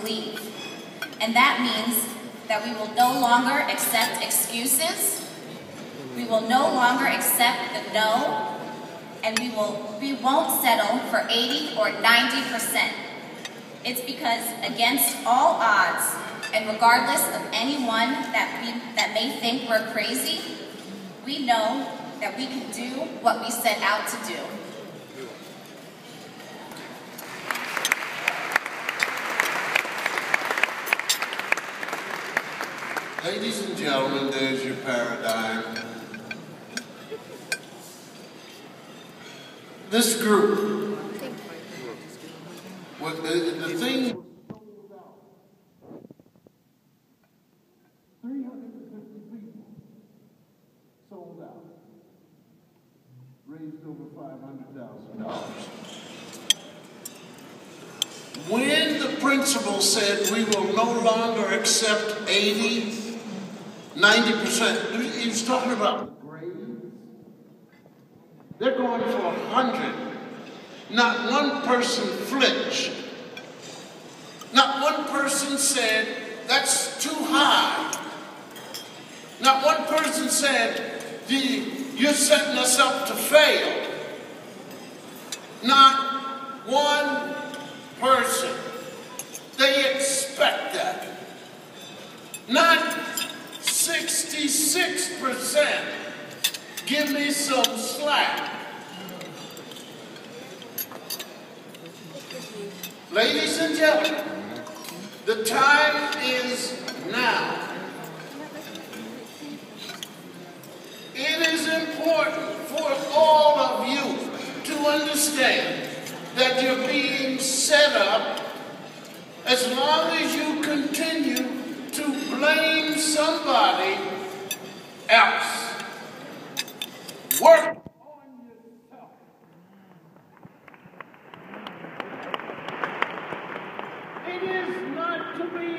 believe. And that means that we will no longer accept excuses, we will no longer accept the no, and we won't settle for 80 or 90%. It's because against all odds, and regardless of anyone that may think we're crazy, we know that we can do what we set out to do. Ladies and gentlemen, there's your paradigm. This group, the thing, 350 people sold out, raised over $500,000. When the principal said we will no longer accept 80, 90%, he was talking about grades. They're going for 100. Not one person flinched. Not one person said, that's too high. Not one person said, you're setting us up to fail. Not one person. They expect that. Not 66%. Give me some slack. Ladies and gentlemen, the time is now. It is important for all of you to understand that you're being set up as long as you continue to blame somebody else. Work on yourself. It is not to be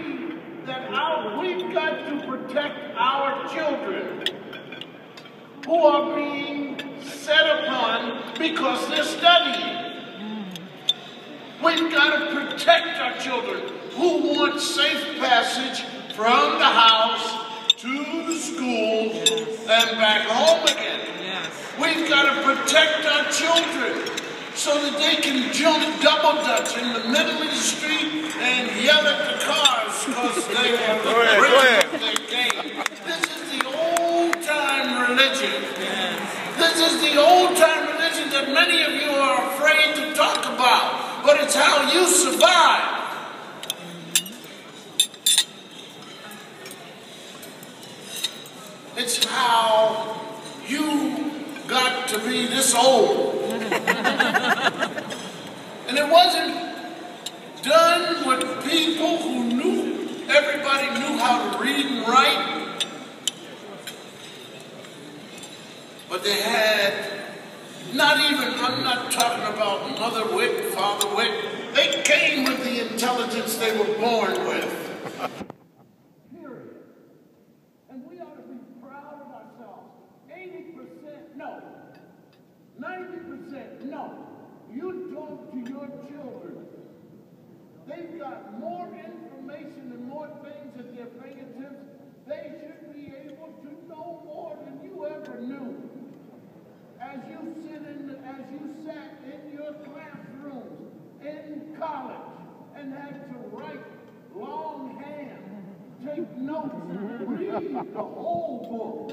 that we've got to protect our children who are being set upon because they're studying. We've got to protect our children who want safe passage from the house to the school and back home again. We've got to protect our children so that they can jump double dutch in the middle of the street and yell at the cars because they are the rhythm of their game. This is the old-time religion. This is the old-time religion that many of you are afraid to talk about, but it's how you survive. It's how you got to be this old. And it wasn't done with people who everybody knew how to read and write. But they had, I'm not talking about Mother Wit, Father Wit. They came with the intelligence they were born with. Period. And we ought to be proud of ourselves. 80% no. 90% no. You talk to your children. They've got more information and more things at their fingertips. They should be able to know more than you ever knew. As you sat in your classrooms in college and had to write longhand, take notes, read the whole book.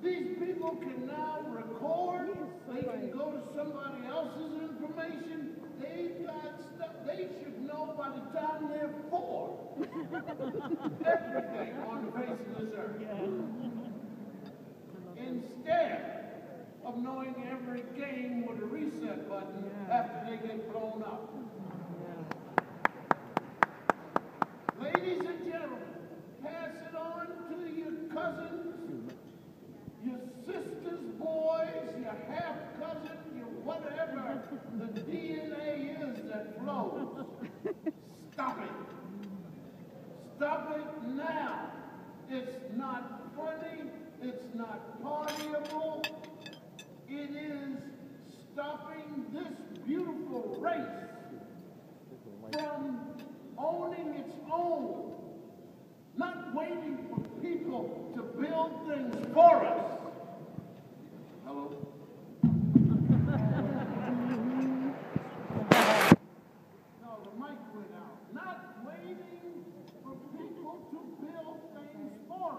These people can now record, they can go to somebody else's information, they've got stuff they should know by the time they're 4. Everything on the face of this earth. Instead of knowing every game with a reset button after they get blown up. Ladies and gentlemen, pass it on to your cousins, your sisters, boys, your half-cousins, your whatever the DNA is that flows. Stop it. Stop it now. It's not funny. It's not partyable. It is stopping this beautiful race from owning its own, not waiting for people to build things for us. Hello? No, the mic went out. Not waiting for people to build things for us.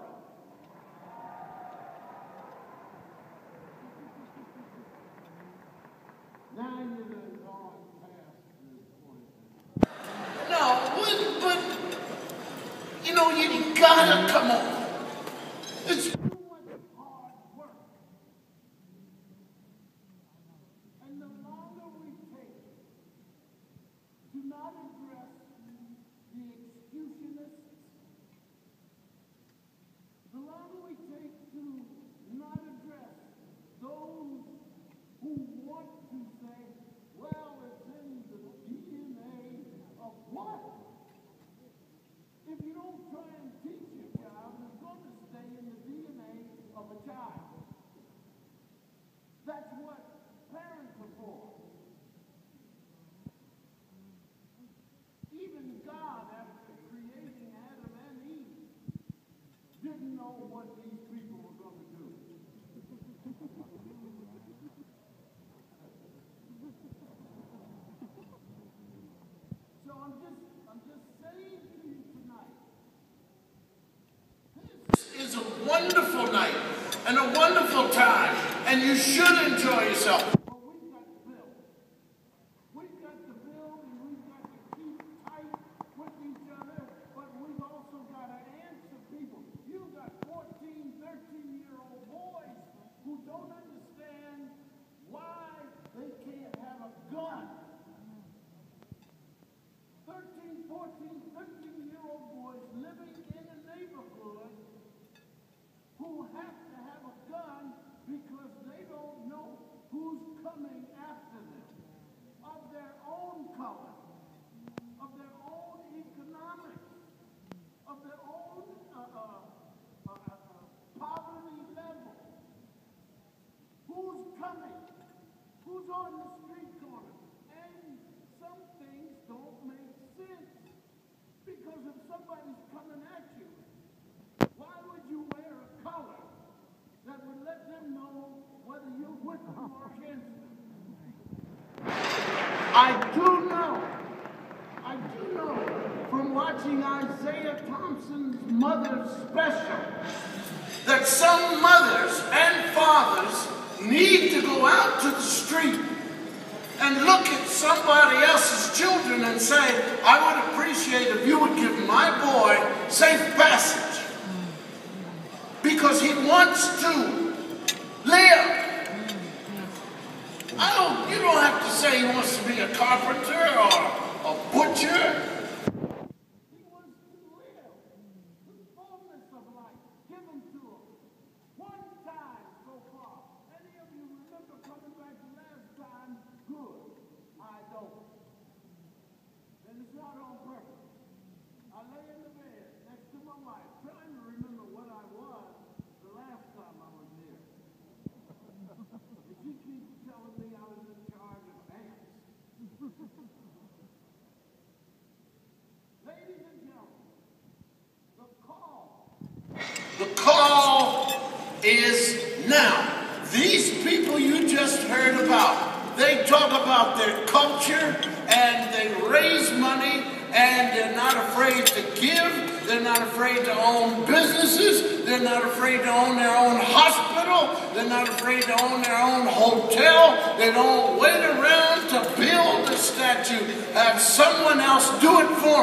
Now you're gone past this point. No, but you know, you gotta come on. It's too much hard work. And the longer we take to not address the exclusionists, the longer we take to not address those who want to say, well, it's in the DNA of what? If you don't try and teach your child, it's going to stay in the DNA of a child. That's what parents are for. Even God, after creating Adam and Eve, didn't know what these people were going to do. So I'm just saying to you tonight, this is a wonderful night and a wonderful time, and you should enjoy yourself. But we've got to build. We've got to build, and we've got to keep tight with each other, but we've also got to answer people. You've got 14, 13-year-old boys who don't understand why they can't have a gun. 13, 14, 13-year-old boys living in a neighborhood who have to have a gun because they don't know who's coming after them, of their own color, of their own economics, of their own poverty level. Who's coming? Who's on the street corner? And some things don't make sense. Because if somebody's coming at you, why would you wear a color that would let them know whether you're with them or against them? I do know from watching Isaiah Thompson's Mother's Special that some mothers and fathers need to go out to the street and look at somebody else's children and say, I would appreciate if you would give my boy safe passage because he wants to live. You don't have to say he wants to be a carpenter or a butcher. He wants to live. The fullness of life given to him. One time so far. Any of you remember coming back the last time? Good. I don't. And it's not on purpose. I lay in the bed next to my wife, trying to remember what I was the last time I was here. And she keeps telling me I was in charge of ants. Ladies and gentlemen, the call is now. These people you just heard about, they talk about their culture and they raise money and they're not afraid to give. They're not afraid to own businesses. They're not afraid to own their own hospital. They're not afraid to own their own They don't wait around to build a statue, have someone else do it for